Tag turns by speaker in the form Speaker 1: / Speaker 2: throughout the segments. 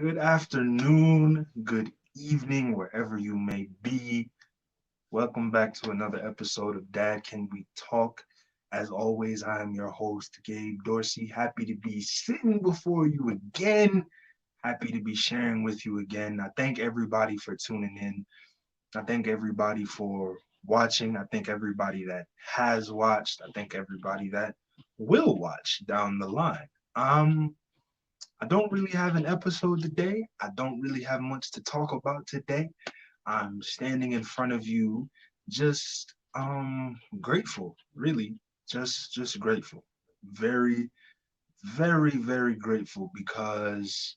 Speaker 1: Good afternoon, good evening, wherever you may be. Welcome back to another episode of Dad Can We Talk. As always, I am your host, Gabe Dorsey. Happy to be sitting before you again. Happy to be sharing with you again. I thank everybody for tuning in. I thank everybody for watching. I thank everybody that has watched. I thank everybody that will watch down the line. I don't really have an episode today. I don't really have much to talk about today. I'm standing in front of you just grateful, really. Just grateful. Very, very grateful because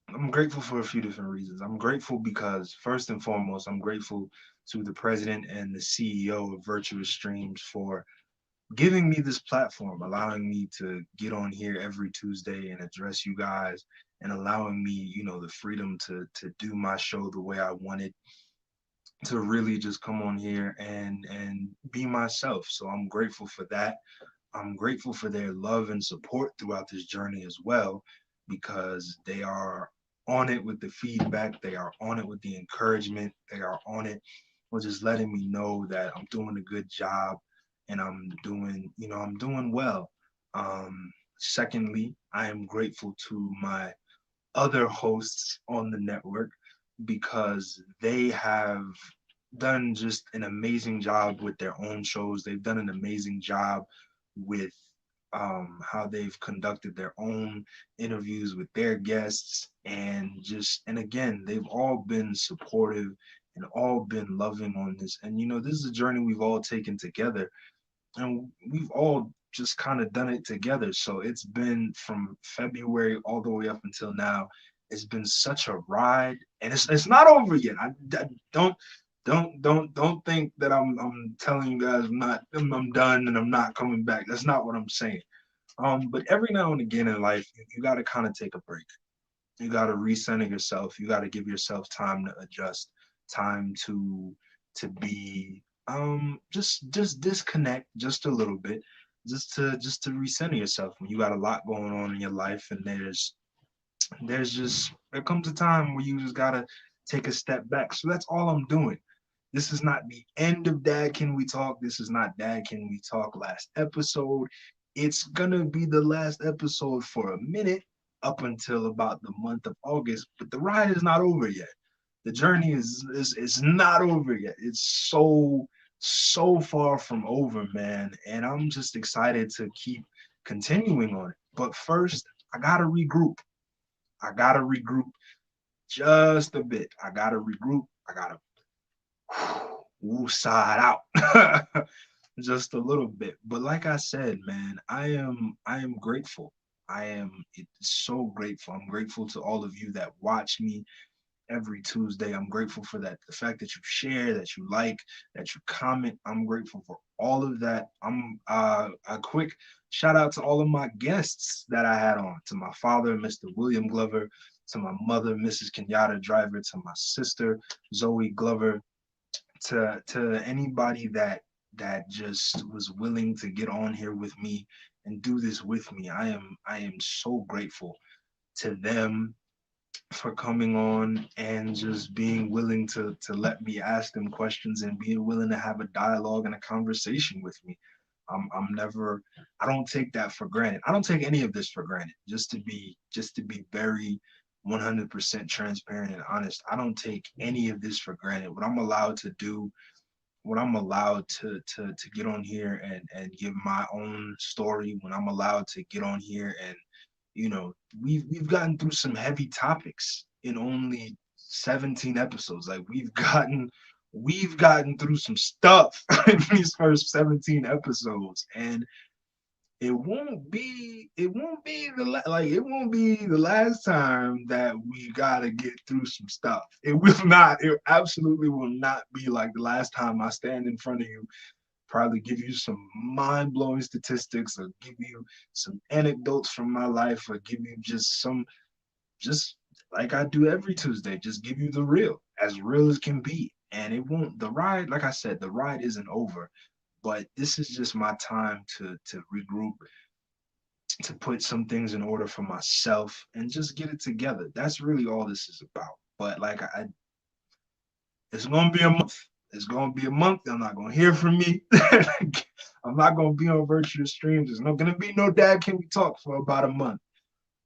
Speaker 1: I'm grateful for a few different reasons. I'm grateful because first and foremost, I'm grateful to the president and the CEO of Virtuous Streams for giving me this platform, allowing me to get on here every Tuesday and address you guys, and allowing me, the freedom to do my show the way I wanted, to really just come on here and be myself. So I'm grateful for that. I'm grateful for their love and support throughout this journey as well, because they are on it with the feedback, they are on it with the encouragement, they are on it with just letting me know that I'm doing a good job and I'm doing well. Secondly, I am grateful to my other hosts on the network because they have done just an amazing job with their own shows. They've done an amazing job with how they've conducted their own interviews with their guests, and again, they've all been supportive and all been loving on this. And this is a journey we've all taken together, and we've all just kind of done it together. So it's been from February all the way up until now. It's been such a ride, and it's not over yet. I don't think that I'm telling you guys I'm done and I'm not coming back. That's not what I'm saying. But every now and again in life, you got to kind of take a break. You got to recenter yourself. You got to give yourself time to adjust, time to be just disconnect just a little bit, just to recenter yourself when you got a lot going on in your life, and there comes a time where you just gotta take a step back. So that's all I'm doing. This is not the end of Dad Can We Talk. This is not Dad Can We Talk last episode. It's gonna be the last episode for a minute, up until about the month of August, but the ride is not over yet. The journey is not over yet. It's so far from over, man. And I'm just excited to keep continuing on it. But first, I gotta regroup. I gotta regroup just a bit. I gotta regroup. I gotta woo side out just a little bit. But like I said, man, I am grateful. I am so grateful. I'm grateful to all of you that watch me every Tuesday. I'm grateful for that, the fact that you share, that you like, that you comment. I'm grateful for all of that. I'm a quick shout out to all of my guests that I had on, to my father, Mr. William Glover, to my mother, Mrs. Kenyatta Driver, to my sister, Zoe Glover, to anybody that just was willing to get on here with me and do this with me. I am so grateful to them for coming on and just being willing to let me ask them questions and being willing to have a dialogue and a conversation with me. I'm never, I don't take that for granted. I don't take any of this for granted. Just to be very 100% transparent and honest. I don't take any of this for granted. What I'm allowed to do, when I'm allowed to get on here and give my own story, when I'm allowed to get on here and we've gotten through some heavy topics in only 17 episodes. Like we've gotten through some stuff in these first 17 episodes, and it won't be the last time that we gotta get through some stuff. It absolutely will not be like the last time I stand in front of you, probably give you some mind-blowing statistics, or give you some anecdotes from my life, or give you just like I do every Tuesday, just give you the as real as can be. And it won't the ride, like I said, the ride isn't over, but this is just my time to regroup, to put some things in order for myself and just get it together. That's really all this is about. But like it's gonna be a month. It's gonna be a month. I'm not gonna hear from me. I'm not gonna be on Virtuous streams. There's not gonna be no Dad Can We Talk for about a month.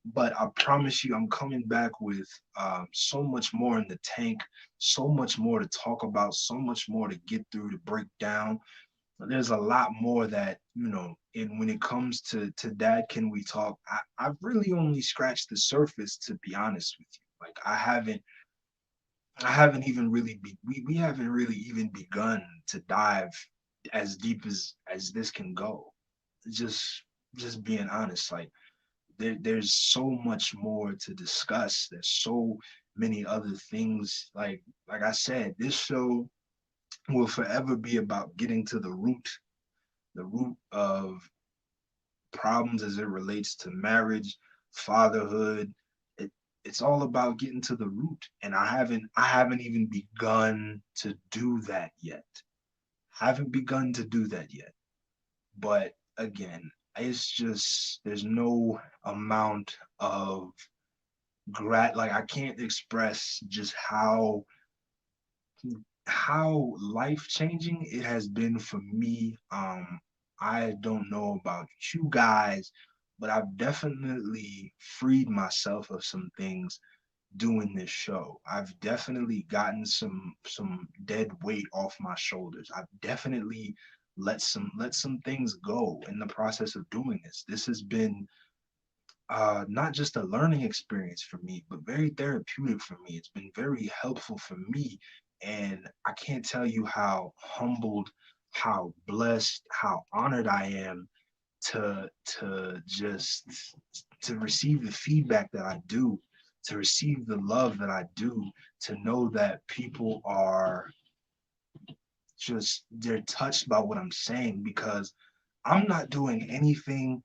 Speaker 1: But I promise you, I'm coming back with so much more in the tank, so much more to talk about, so much more to get through, to break down. There's a lot more that, and when it comes to Dad Can We Talk, I've really only scratched the surface, to be honest with you. Like I haven't even really we haven't really even begun to dive as deep as this can go. Just just being honest, like there's so much more to discuss. There's so many other things. Like I said, this show will forever be about getting to the root of problems as it relates to marriage, fatherhood. It, it's all about getting to the root, and I haven't even begun to do that yet. Haven't begun to do that yet. But again, it's just there's no amount of like I can't express just how life changing it has been for me. I don't know about you guys, but I've definitely freed myself of some things doing this show. I've definitely gotten some dead weight off my shoulders. I've definitely let some things go in the process of doing this. This has been not just a learning experience for me, but very therapeutic for me. It's been very helpful for me. And I can't tell you how humbled, how blessed, how honored I am to to receive the feedback that I do, to receive the love that I do, to know that people are just they're touched by what I'm saying because I'm not doing anything.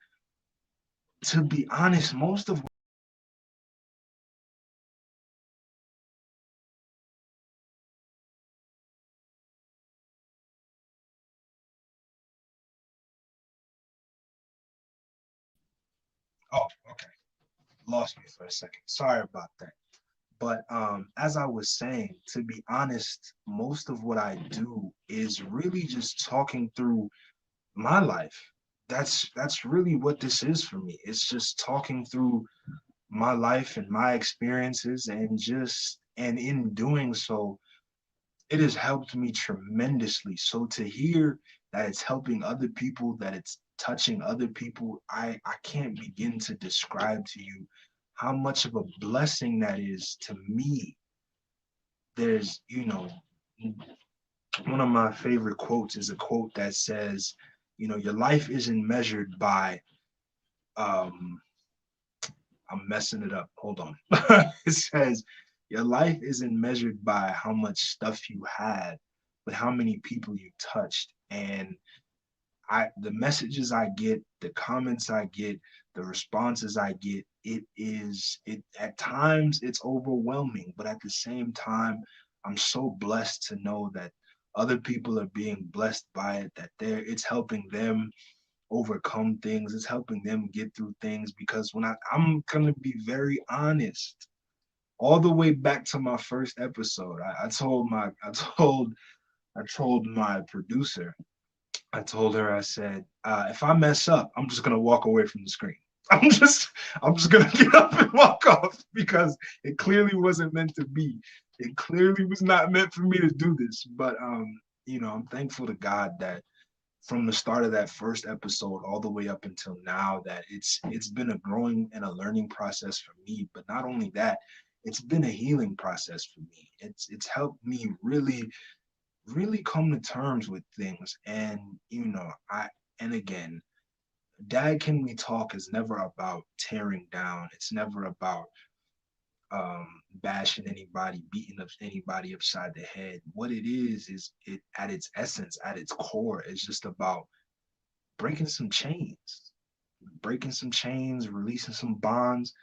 Speaker 1: To be honest, most of oh, okay, lost me for a second. Sorry about that. But as I was saying, to be honest, most of what I do is really just talking through my life. That's really what this is for me. It's just talking through my life and my experiences and in doing so, it has helped me tremendously. So to hear that it's helping other people, that it's touching other people, I can't begin to describe to you how much of a blessing that is to me. There's, one of my favorite quotes is a quote that says, your life isn't measured by um I'm messing it up. Hold on. It says your life isn't measured by how much stuff you had, but how many people you touched. And the messages I get, the comments I get, the responses I get, it at times it's overwhelming, but at the same time, I'm so blessed to know that other people are being blessed by it, that it's helping them overcome things, it's helping them get through things. Because I'm gonna be very honest, all the way back to my first episode, I told my producer, I told her, I said, if I mess up, I'm just gonna walk away from the screen. I'm just, I'm just gonna get up and walk off because it clearly wasn't meant to be. It clearly was not meant for me to do this. But I'm thankful to God that from the start of that first episode all the way up until now, that it's been a growing and a learning process for me. But not only that, it's been a healing process for me. It's helped me really come to terms with things. And I and again, Dad Can We Talk is never about tearing down. It's never about bashing anybody, beating up anybody upside the head. What it is it at its essence, at its core, is just about breaking some chains, releasing some bonds,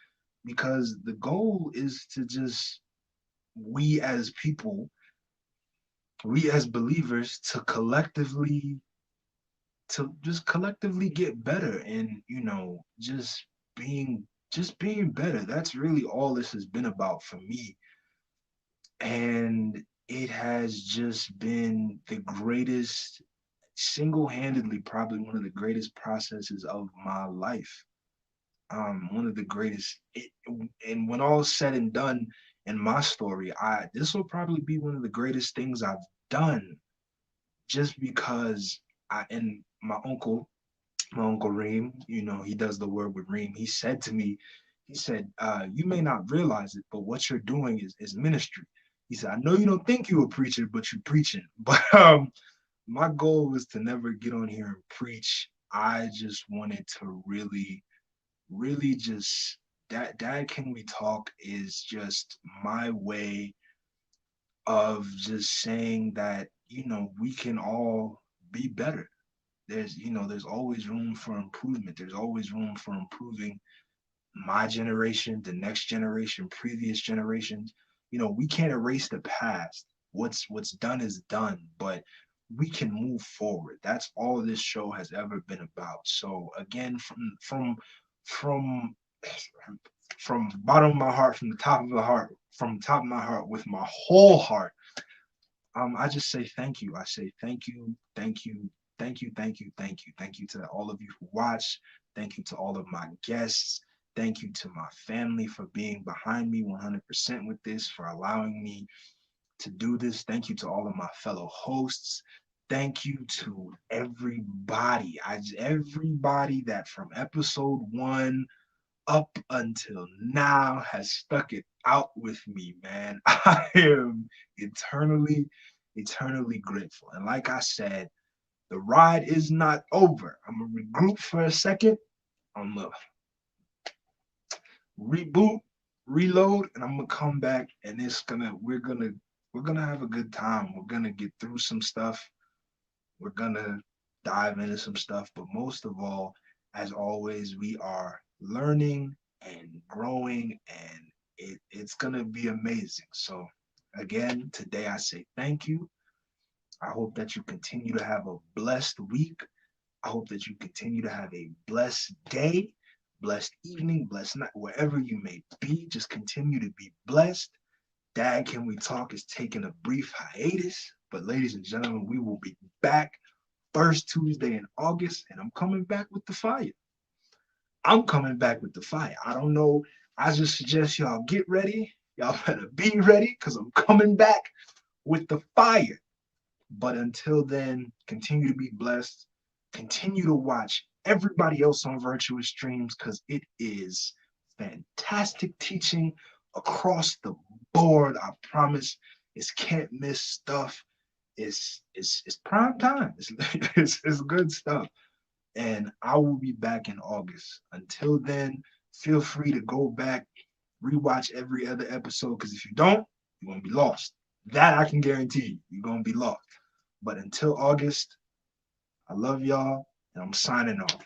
Speaker 1: because the goal is to just we as people, we as believers, to collectively to just collectively get better and being being better. That's really all this has been about for me. And it has just been the greatest, single-handedly, probably one of the greatest processes of my life. One of the greatest. And when all said and done in my story, I this will probably be one of the greatest things I've done, just because I and my uncle Reem, he does the word with Reem. He said to me, he said, you may not realize it, but what you're doing is ministry. He said, I know you don't think you're a preacher, but you're preaching. But my goal was to never get on here and preach. I just wanted to really just Dad, can we talk is just my way of just saying that, we can all be better. There's always room for improvement. There's always room for improving my generation, the next generation, previous generations. We can't erase the past. What's done is done, but we can move forward. That's all this show has ever been about. So again, from from bottom of my heart, from the top of the heart, from the top of my heart, with my whole heart, I just say thank you. I say thank you, thank you, thank you, thank you, thank you, thank you to all of you who watch. Thank you to all of my guests. Thank you to my family for being behind me 100% with this, for allowing me to do this. Thank you to all of my fellow hosts. Thank you to everybody that from episode 1 up until now has stuck it out with me, man. I am eternally, eternally grateful. And like I said, the ride is not over. I'm gonna regroup for a second. I'm gonna reboot, reload, and I'm gonna come back and we're gonna have a good time. We're gonna get through some stuff. We're gonna dive into some stuff, but most of all, as always, we are learning and growing, and it's gonna be amazing. So again, today I say thank you. I hope that you continue to have a blessed week. I hope that you continue to have a blessed day, blessed evening, blessed night, wherever you may be. Just continue to be blessed. Dad, Can We Talk is taking a brief hiatus, but ladies and gentlemen, we will be back first Tuesday in August, and I'm coming back with the fire. I'm coming back with the fire. I don't know. I just suggest y'all get ready. Y'all better be ready, because I'm coming back with the fire. But until then, continue to be blessed. Continue to watch everybody else on Virtuous streams, because it is fantastic teaching across the board. I promise. It's can't miss stuff. It's prime time. It's good stuff. And I will be back in August. Until then, feel free to go back, rewatch every other episode, because if you don't, you're gonna be lost. That I can guarantee you. You're gonna be lost. But until August, I love y'all, and I'm signing off.